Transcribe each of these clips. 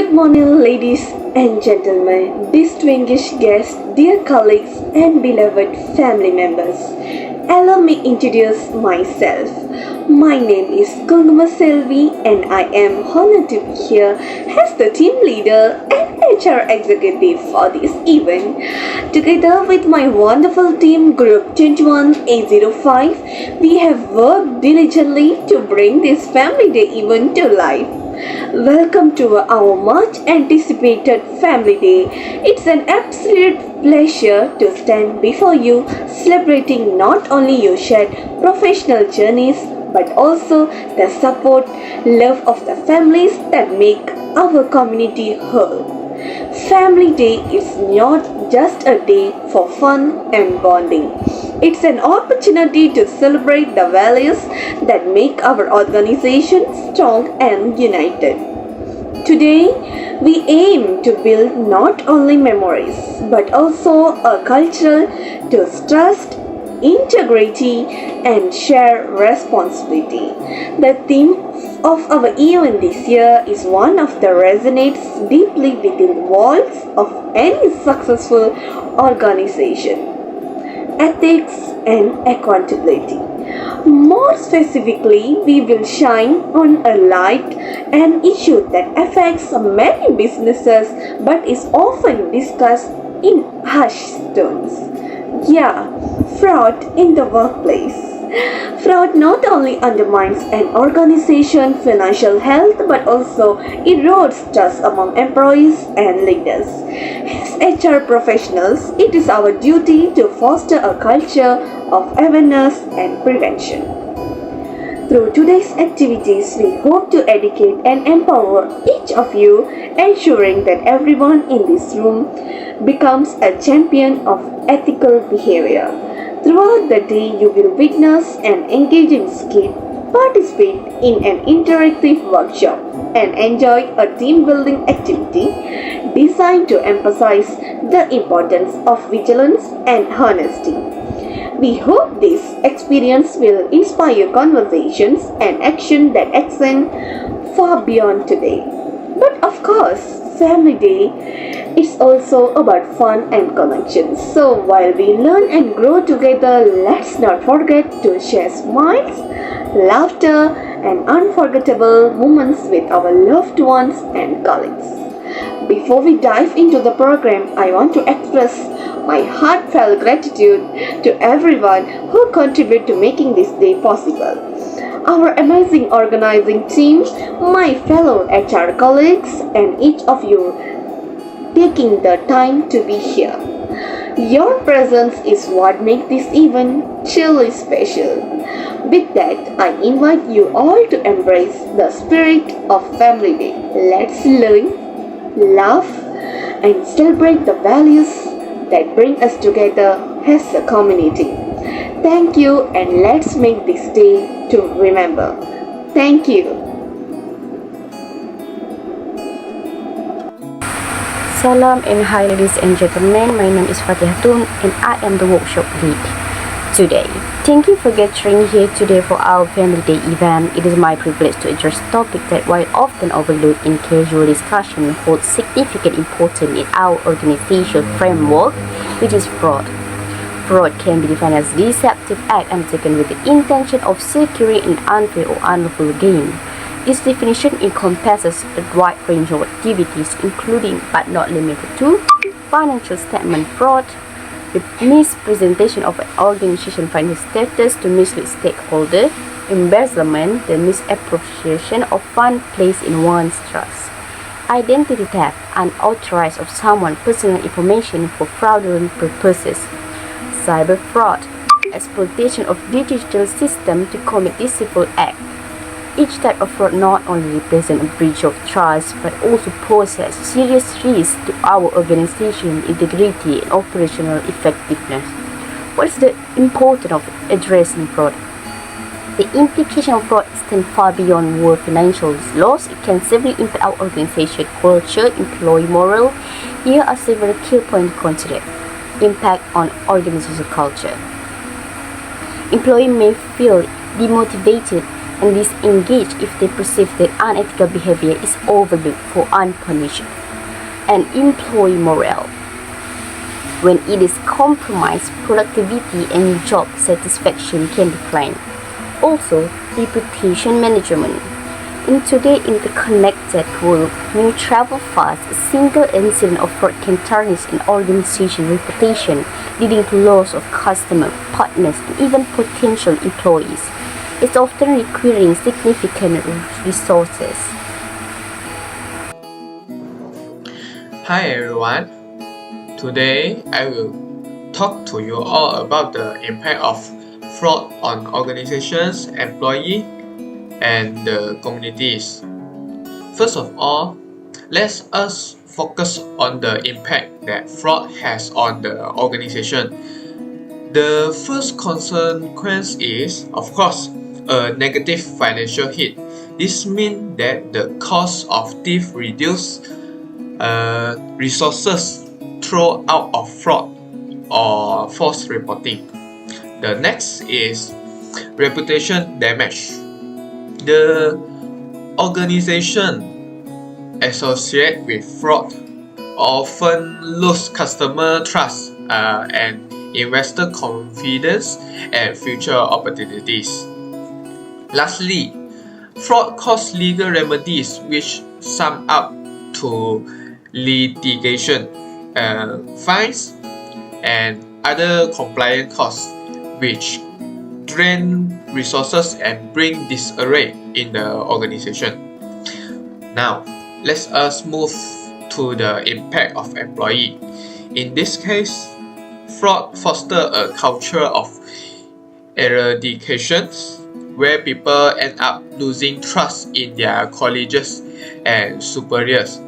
Good morning, ladies and gentlemen, distinguished guests, dear colleagues, and beloved family members. Allow me introduce myself. My name is Kunguma Selvi, and I am honored to be here as the team leader and HR executive for this event. Together with my wonderful team, Group 21805, we have worked diligently to bring this Family Day event to life. Welcome to our much anticipated Family Day. It's an absolute pleasure to stand before you, celebrating not only your shared professional journeys but also the support, love of the families that make our community whole. Family Day is not just a day for fun and bonding. It's an opportunity to celebrate the values that make our organization strong and united. Today, we aim to build not only memories but also a culture to trust, integrity, and share responsibility. The theme of our event this year is one of that resonates deeply within the walls of any successful organization: ethics and accountability. More specifically, we will shine on a light an issue that affects many businesses but is often discussed in hushed tones. Yeah, fraud in the workplace. Fraud not only undermines an organization's financial health but also erodes trust among employees and leaders. As HR professionals, it is our duty to foster a culture of awareness and prevention. Through today's activities, we hope to educate and empower each of you, ensuring that everyone in this room becomes a champion of ethical behavior. Throughout the day, you will witness an engaging skit, participate in an interactive workshop, and enjoy a team building activity designed to emphasize the importance of vigilance and honesty. We hope this experience will inspire conversations and action that extend far beyond today. But of course, Family Day is also about fun and connections. So while we learn and grow together, let's not forget to share smiles, laughter, and unforgettable moments with our loved ones and colleagues. Before we dive into the program, I want to express my heartfelt gratitude to everyone who contributed to making this day possible. Our amazing organizing team, my fellow HR colleagues, and each of you taking the time to be here. Your presence is what makes this event truly special. With that, I invite you all to embrace the spirit of Family Day. Let's learn, laugh, and celebrate the values that bring us together as a community. Thank you, and let's make this day to remember. Thank you. Salam and hi ladies and gentlemen, my name is Fatih Hatun and I am the workshop lead today. Thank you for gathering here today for our Family Day event. It is my privilege to address a topic that while often overlooked in casual discussion holds significant importance in our organization framework, which is fraud. Fraud can be defined as deceptive act undertaken with the intention of securing an unfair or unlawful gain. This definition encompasses a wide range of activities, including but not limited to financial statement fraud, the mispresentation of an organization financial status to mislead stakeholders, embezzlement, the misappropriation of funds placed in one's trust, identity theft, unauthorized of someone's personal information for fraudulent purposes, cyber fraud, exploitation of digital system to commit deceitful acts. Each type of fraud not only represents a breach of trust but also poses serious risks to our organization integrity and operational effectiveness. What is the importance of addressing fraud? The implication of fraud extends far beyond mere financial loss. It can severely impact our organization culture, employee morale. Here are several key points to consider. Impact on organizational culture. Employees may feel demotivated and disengage if they perceive that unethical behavior is overlooked or unpunished. And employee morale. When it is compromised, productivity and job satisfaction can decline. Also, reputation management. In today's interconnected world, when you travel fast, a single incident of fraud can tarnish an organization's reputation, leading to loss of customers, partners, and even potential employees. It's often requiring significant resources. Hi everyone. Today I will talk to you all about the impact of fraud on organizations, employees, and the communities. First of all, let us focus on the impact that fraud has on the organization. The first consequence is, of course, a negative financial hit. This means that the cost of theft reduce resources thrown out of fraud or false reporting. The next is reputation damage. The organization associated with fraud often lose customer trust and investor confidence and future opportunities. Lastly, fraud costs legal remedies which sum up to litigation, fines, and other compliance costs which drain resources and bring disarray in the organization. Now, let us move to the impact of employee. In this case, fraud fosters a culture of eradication where people end up losing trust in their colleagues and superiors.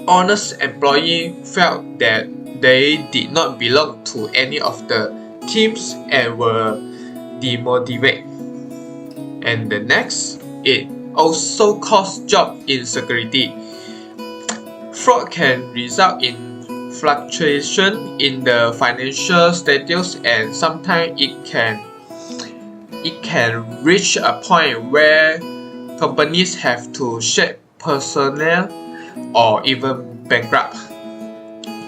Honest employees felt that they did not belong to any of the teams and were demotivated. And the next, it also caused job insecurity. Fraud can result in fluctuation in the financial status, and sometimes it can reach a point where companies have to shed personnel or even bankrupt.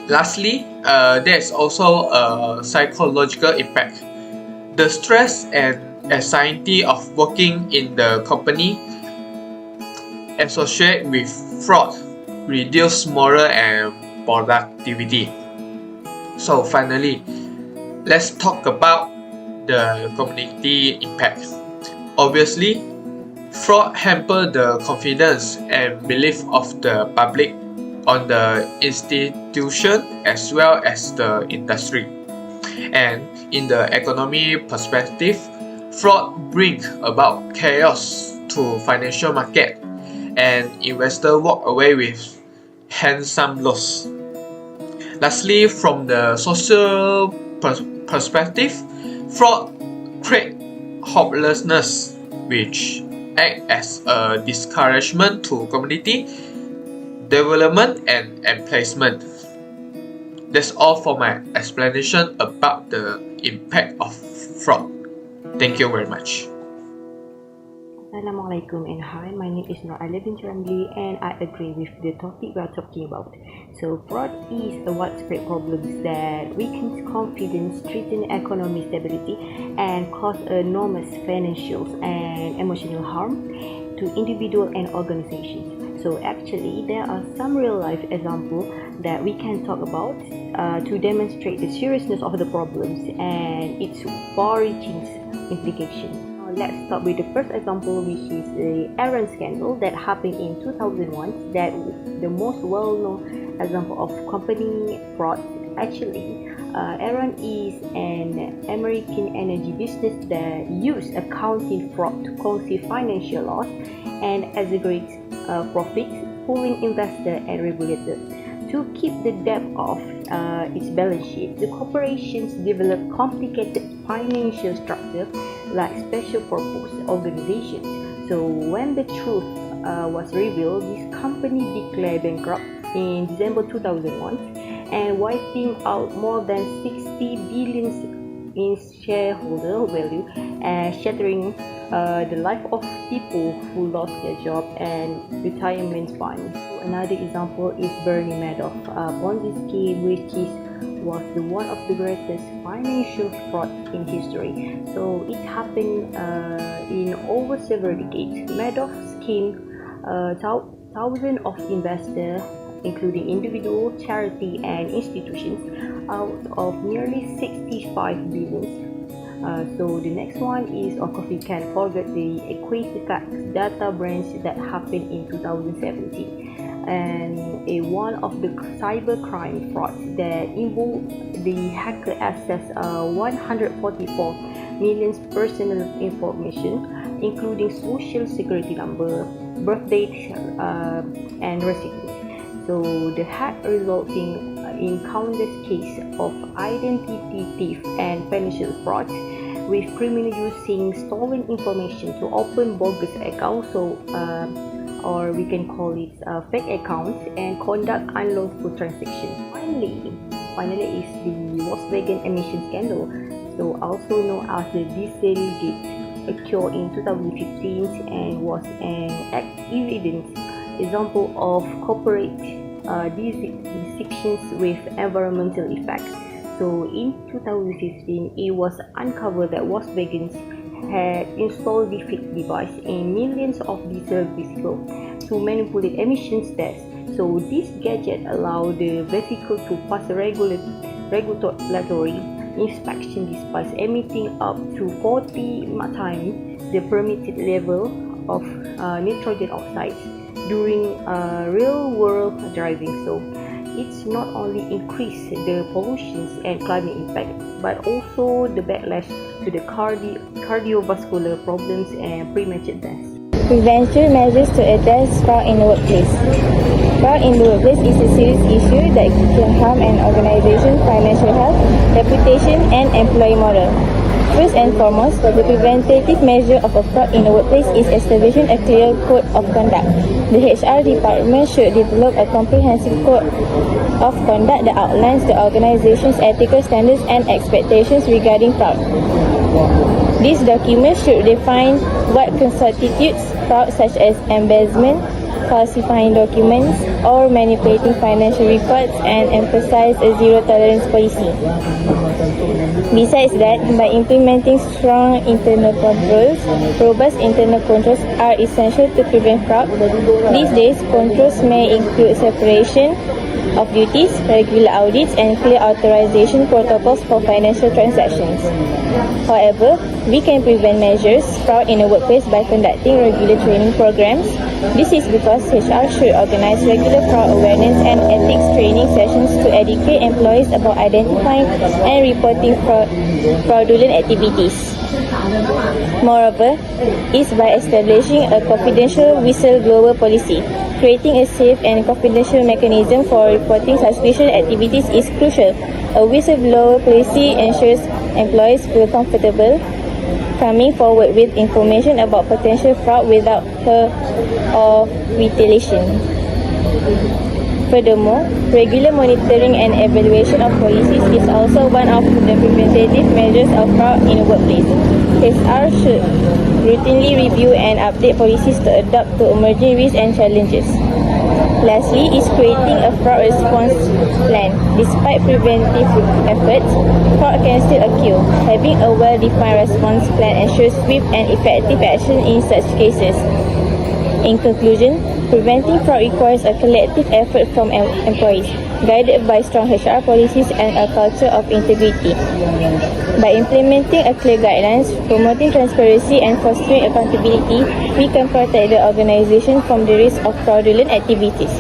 Lastly, there is also a psychological impact. The stress and anxiety of working in the company associated with fraud reduce morale and productivity. So finally, let's talk about the community impact. Obviously, fraud hamper the confidence and belief of the public on the institution as well as the industry. And in the economy perspective, fraud brings about chaos to financial market and investors walk away with handsome loss. Lastly, from the social perspective, fraud creates hopelessness, which act as a discouragement to community development and placement. That's all for my explanation about the impact of fraud. Thank you very much. Assalamualaikum and hi, my name is Noraila binti Ramli and I agree with the topic we are talking about. So fraud is a widespread problem that weakens confidence, threatens economic stability and causes enormous financial and emotional harm to individuals and organizations. So actually there are some real life examples that we can talk about to demonstrate the seriousness of the problems and its far-reaching implications. Let's start with the first example, which is the Enron scandal that happened in 2001. That the most well-known example of company fraud. Actually, Enron is an American energy business that used accounting fraud to conceal financial loss and exaggerate profits, fooling investors and regulators. To keep the debt off its balance sheet, the corporations developed complicated financial structure like special purpose organizations. So when the truth was revealed, this company declared bankrupt in December 2001 and wiping out more than $60 billion in shareholder value and shattering the life of people who lost their job and retirement funds. Another example is Bernie Madoff Ponzi scheme, which was one of the greatest financial fraud in history. So it happened in over several decades. Madoff scheme thousands of investors, including individual, charity, and institutions, out of nearly 65 billion. So the next one is, of course, we can't forget the Equifax data breach that happened in 2017, and one of the cybercrime frauds that involved the hacker access 144 million personal information, including social security number, birth date, and recipients. So the hack resulting in countless cases of identity theft and financial fraud, with criminals using stolen information to open bogus accounts, or we can call it fake accounts, and conduct unlawful transactions. Finally is the Volkswagen emission scandal, so also known as the Dieselgate, occurred in 2015 and was an evident example of corporate deceptions with environmental effects. So in 2015, it was uncovered that Volkswagen had installed defect device in millions of diesel vehicles to manipulate emission stats. So this gadget allowed the vehicle to pass a regulatory inspection despite emitting up to 40 times the permitted level of nitrogen oxides during real-world driving. So it's not only increased the pollution and climate impact, but also the backlash to the cardiovascular problems and premature deaths. Prevention measures to address fraud in the workplace. Fraud in the workplace is a serious issue that can harm an organization's financial health, reputation, and employee morale. First and foremost, the preventative measure of a fraud in the workplace is establishing a clear code of conduct. The HR department should develop a comprehensive code of conduct that outlines the organization's ethical standards and expectations regarding fraud. This document should define what constitutes fraud, such as embezzlement, falsifying documents, or manipulating financial records, and emphasize a zero-tolerance policy. Besides that, by implementing strong internal controls, robust internal controls are essential to prevent fraud. These days, controls may include separation of duties, regular audits, and clear authorization protocols for financial transactions. However, we can prevent measures fraud in the workplace by conducting regular training programs. This is because HR should organize regular fraud awareness and ethics training sessions to educate employees about identifying and reporting fraudulent activities. Moreover, is by establishing a confidential whistleblower policy. Creating a safe and confidential mechanism for reporting suspicious activities is crucial. A whistleblower policy ensures employees feel comfortable coming forward with information about potential fraud without fear or retaliation. Furthermore, regular monitoring and evaluation of policies is also one of the preventative measures of fraud in the workplace. HR should routinely review and update policies to adapt to emerging risks and challenges. Lastly, is creating a fraud response plan. Despite preventive efforts, fraud can still occur. Having a well-defined response plan ensures swift and effective action in such cases. In conclusion, preventing fraud requires a collective effort from employees, guided by strong HR policies and a culture of integrity. By implementing a clear guidelines, promoting transparency, and fostering accountability, we can protect the organization from the risk of fraudulent activities.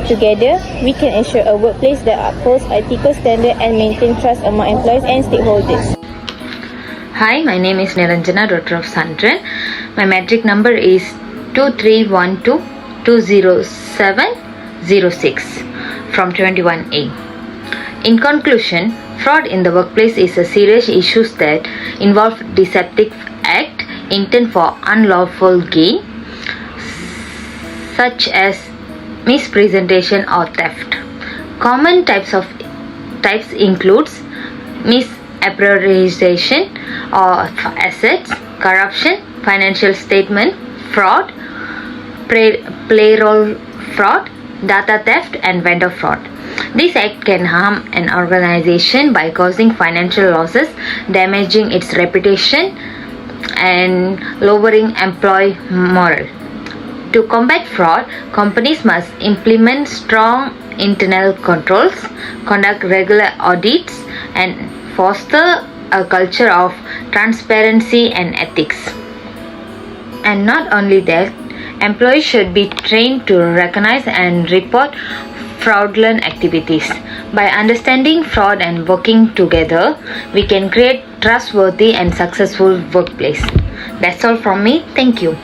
Together, we can ensure a workplace that upholds ethical standards and maintain trust among employees and stakeholders. Hi, my name is Niranjana, daughter of Sandran. My matric number is 2312200706 from 21A. In conclusion, fraud in the workplace is a serious issue that involves deceptive act intent for unlawful gain, such as mispresentation or theft. Common types includes appropriation of assets, corruption, financial statement fraud, payroll fraud, data theft, and vendor fraud. This act can harm an organization by causing financial losses, damaging its reputation, and lowering employee morale. To combat fraud, companies must implement strong internal controls, conduct regular audits, and foster a culture of transparency and ethics. And not only that, employees should be trained to recognize and report fraudulent activities. By understanding fraud and working together, we can create trustworthy and successful workplace. That's all from me. Thank you.